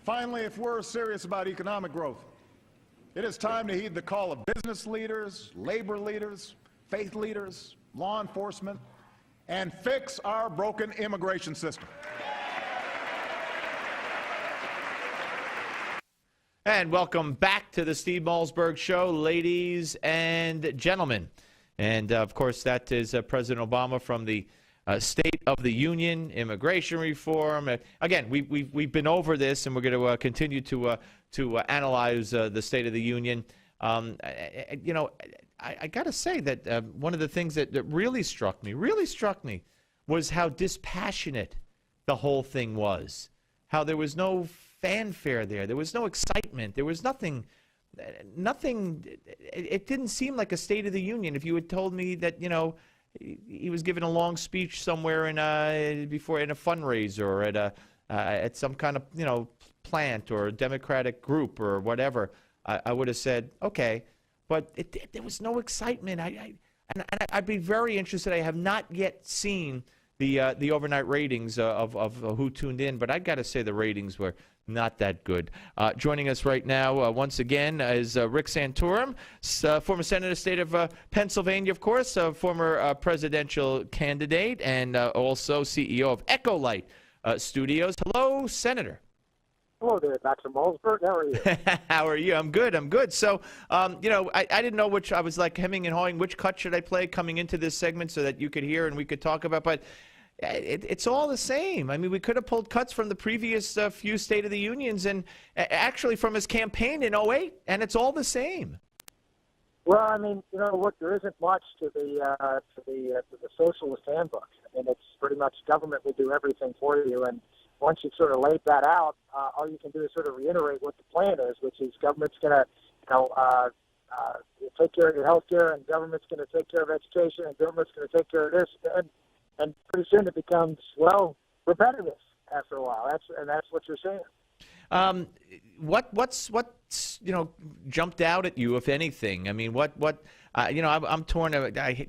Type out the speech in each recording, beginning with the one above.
Finally, if we're serious about economic growth, it is time to heed the call of business leaders, labor leaders, faith leaders, law enforcement, and fix our broken immigration system. And welcome back to the Steve Malzberg Show, ladies and gentlemen. And, of course, that is President Obama from the State of the Union, immigration reform. Again, we've been over this, and we're going to continue to analyze the State of the Union. I got to say that one of the things that really struck me, was how dispassionate the whole thing was. How there was no fanfare there. There was no excitement. There was nothing. It didn't seem like a State of the Union. If you had told me that, he was giving a long speech somewhere before in a fundraiser or at some kind of plant or a Democratic group or whatever, I would have said okay. But there was no excitement. I'd be very interested. I have not yet seen the overnight ratings of who tuned in, but I got to say the ratings were not that good. Joining us right now, once again, is Rick Santorum, former Senator, state of Pennsylvania, of course, former presidential candidate, and also CEO of Echolite Studios. Hello, Senator. Hello there, Dr. Malzberg. How are you? How are you? I'm good. So, I didn't know which, I was like hemming and hawing, which cut should I play coming into this segment so that you could hear and we could talk about, but it's all the same. I mean, we could have pulled cuts from the previous few State of the Unions and actually from his campaign in '08, and it's all the same. Well, I mean, look, there isn't much to the socialist handbook. I mean, it's pretty much government will do everything for you, and once you've sort of laid that out, all you can do is sort of reiterate what the plan is, which is government's going to, take care of your health care, and government's going to take care of education, and government's going to take care of this, and pretty soon it becomes, repetitive after a while. That's what you're saying. What's jumped out at you, if anything? I mean, I'm torn.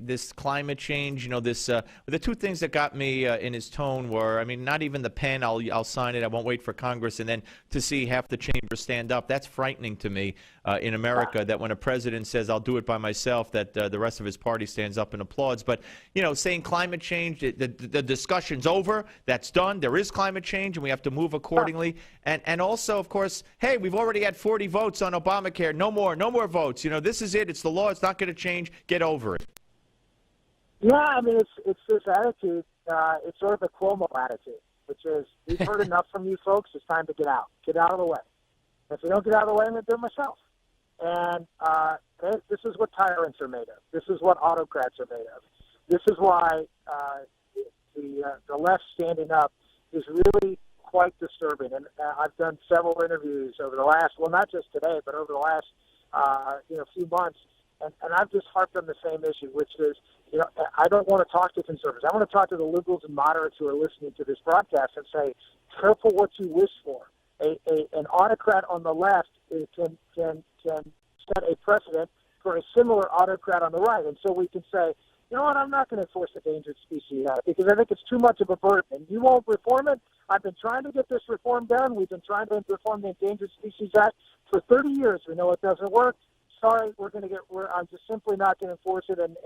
This climate change, the two things that got me in his tone were, I mean, not even the pen, I'll sign it, I won't wait for Congress, and then to see half the chamber stand up, that's frightening to me in America, that when a president says, I'll do it by myself, that the rest of his party stands up and applauds. But, saying climate change, the discussion's over, that's done, there is climate change, and we have to move accordingly. And also, of course, hey, we've already had 40 votes on Obamacare, no more votes. This is it, it's the law, it's not going to change, get over it. Yeah, I mean, it's this attitude, it's sort of a Cuomo attitude, which is, we've heard enough from you folks, it's time to get out of the way. If you don't get out of the way, I'm going to do it myself. And this is what tyrants are made of. This is what autocrats are made of. This is why the left standing up is really quite disturbing. And I've done several interviews over the last, not just today, but over the last few months, and I've just harped on the same issue, which is, I don't want to talk to conservatives. I want to talk to the liberals and moderates who are listening to this broadcast and say, careful what you wish for. An autocrat on the left can set a precedent for a similar autocrat on the right. And so we can say, you know what, I'm not going to enforce the Endangered Species Act because I think it's too much of a burden. And you won't reform it? I've been trying to get this reform done. We've been trying to reform the Endangered Species Act for 30 years. We know it doesn't work. Sorry, I'm just simply not going to enforce it and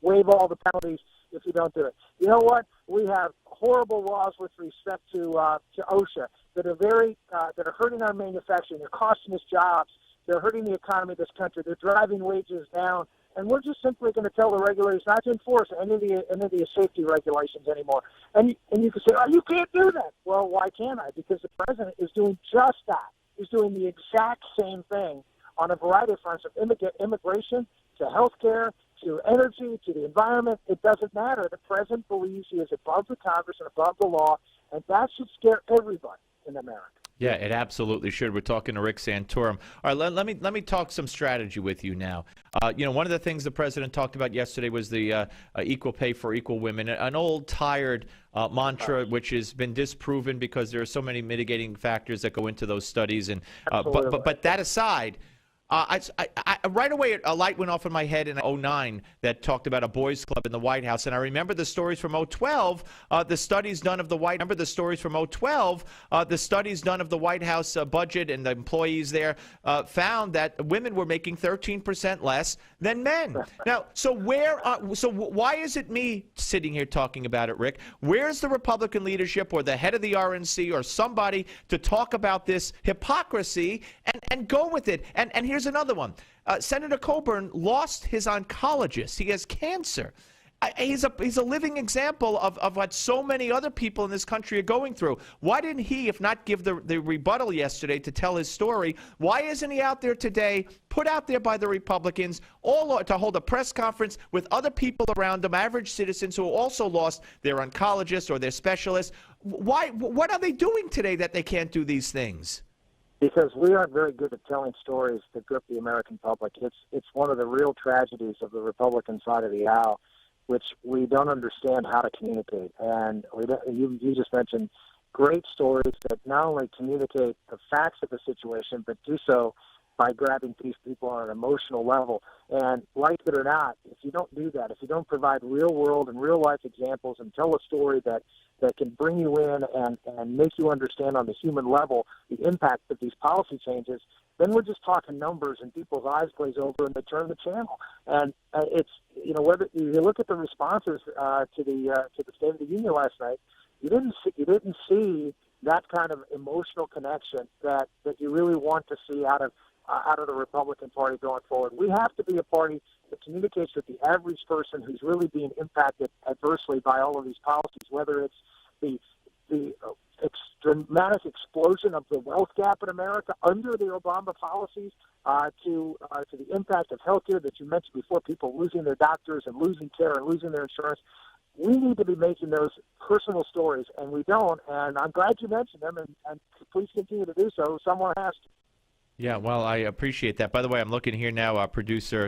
waive all the penalties if you don't do it. You know what? We have horrible laws with respect to OSHA that are hurting our manufacturing. They're costing us jobs. They're hurting the economy of this country. They're driving wages down. And we're just simply going to tell the regulators not to enforce any of the safety regulations anymore. And you can say, oh, you can't do that. Well, why can't I? Because the president is doing just that. He's doing the exact same thing on a variety of fronts, from immigration to health care to energy to the environment. It doesn't matter. The president believes he is above the Congress and above the law, and that should scare everybody in America. Yeah, it absolutely should. We're talking to Rick Santorum. All right, let me talk some strategy with you now. One of the things the president talked about yesterday was the equal pay for equal women, an old tired mantra which has been disproven because there are so many mitigating factors that go into those studies. And but that aside, Right away, a light went off in my head in '09 that talked about a boys' club in the White House, and I remember the stories from '12. The studies done of the White. Remember the stories from '12. The studies done of the White House budget and the employees there found that women were making 13% less than men. Now, so why is it me sitting here talking about it, Rick? Where's the Republican leadership or the head of the RNC or somebody to talk about this hypocrisy and go with it? And here's another one. Senator Coburn lost his oncologist. He has cancer. He's a living example of what so many other people in this country are going through. Why didn't he, if not give the rebuttal yesterday to tell his story, why isn't he out there today, put out there by the Republicans, to hold a press conference with other people around him, average citizens who also lost their oncologist or their specialist? What are they doing today that they can't do these things? Because we aren't very good at telling stories that grip the American public. It's one of the real tragedies of the Republican side of the aisle, which we don't understand how to communicate. And you just mentioned great stories that not only communicate the facts of the situation, but do so by grabbing these people on an emotional level. And like it or not, if you don't do that, if you don't provide real world and real life examples and tell a story that can bring you in and make you understand on the human level the impact of these policy changes, then we're just talking numbers and people's eyes glaze over and they turn the channel. And it's, whether you look at the responses to the State of the Union last night, you didn't see that kind of emotional connection that you really want to see out of the Republican Party going forward. We have to be a party that communicates with the average person who's really being impacted adversely by all of these policies, whether it's the dramatic explosion of the wealth gap in America under the Obama policies, to the impact of healthcare that you mentioned before, people losing their doctors and losing care and losing their insurance. We need to be making those personal stories, and we don't. And I'm glad you mentioned them, and please continue to do so. Someone has to. Yeah, well, I appreciate that. By the way, I'm looking here now.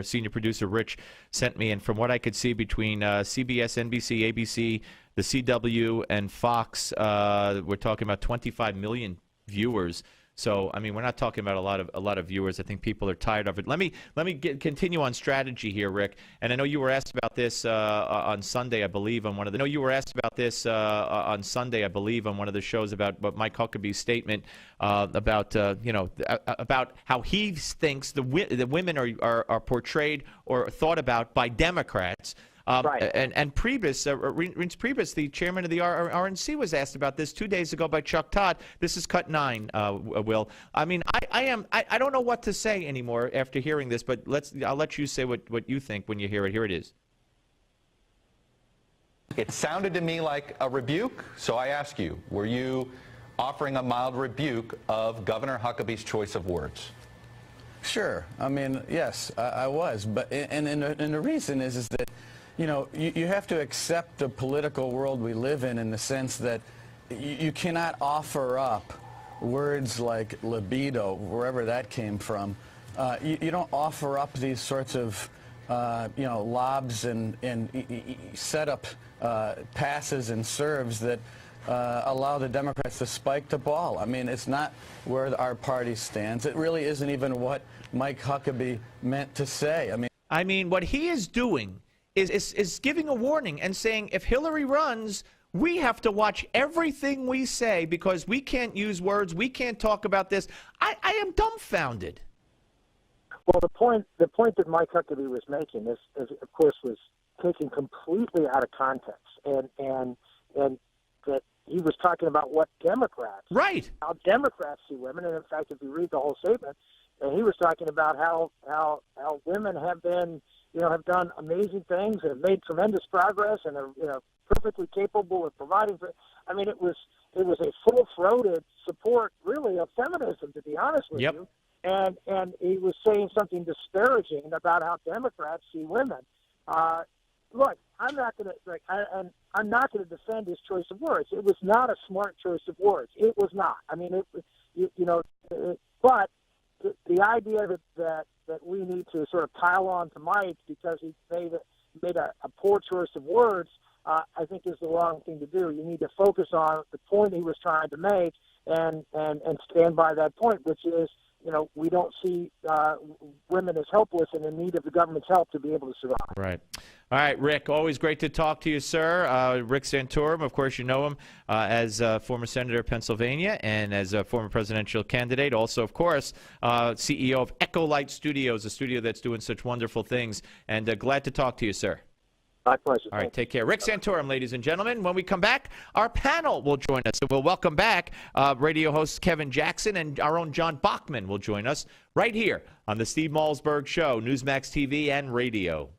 Senior producer Rich sent me, and from what I could see between CBS, NBC, ABC, the CW, and Fox, we're talking about 25 million viewers. So, I mean, we're not talking about a lot of viewers. I think people are tired of it. Let me continue on strategy here, Rick. And I know you were asked about this on Sunday, I believe, on one of the. I know you were asked about this on Sunday, I believe, on one of the shows about Mike Huckabee's statement about how he thinks the women are portrayed or thought about by Democrats. Right. And Priebus, Reince Priebus, the chairman of the RNC, was asked about this 2 days ago by Chuck Todd. This is cut 9, Will. I mean, I don't know what to say anymore after hearing this, but I'll let you say what you think when you hear it. Here it is. It sounded to me like a rebuke, so I ask you, were you offering a mild rebuke of Governor Huckabee's choice of words? Sure. I mean, yes, I was. But and the reason is that, you have to accept the political world we live in the sense that you cannot offer up words like libido, wherever that came from. You don't offer up these sorts of, lobs and set up passes and serves that allow the Democrats to spike the ball. I mean, it's not where our party stands. It really isn't even what Mike Huckabee meant to say. I mean, what he is doing is giving a warning and saying if Hillary runs, we have to watch everything we say because we can't use words. We can't talk about this. I am dumbfounded. Well, the point that Mike Huckabee was making is of course, was taken completely out of context, and that he was talking about what Democrats, right? How Democrats see women, and in fact, if you read the whole statement, and he was talking about how women have been, have done amazing things and have made tremendous progress and are, perfectly capable of providing for. I mean, it was a full-throated support, really, of feminism, to be honest with you. And he was saying something disparaging about how Democrats see women. Look, I'm not going to defend his choice of words. It was not a smart choice of words. It was not. I mean, but the idea that we need to sort of pile on to Mike because he made a poor choice of words, I think is the wrong thing to do. You need to focus on the point he was trying to make and stand by that point, which is we don't see women as helpless and in need of the government's help to be able to survive. Right. All right, Rick, always great to talk to you, sir. Rick Santorum, of course, you know him as former senator of Pennsylvania and as a former presidential candidate. Also, of course, CEO of Echolite Studios, a studio that's doing such wonderful things. And glad to talk to you, sir. My pleasure. All right, take care. Rick Santorum, ladies and gentlemen. When we come back, our panel will join us. And we'll welcome back radio host Kevin Jackson, and our own John Bachman will join us right here on the Steve Malzberg Show, Newsmax TV and radio.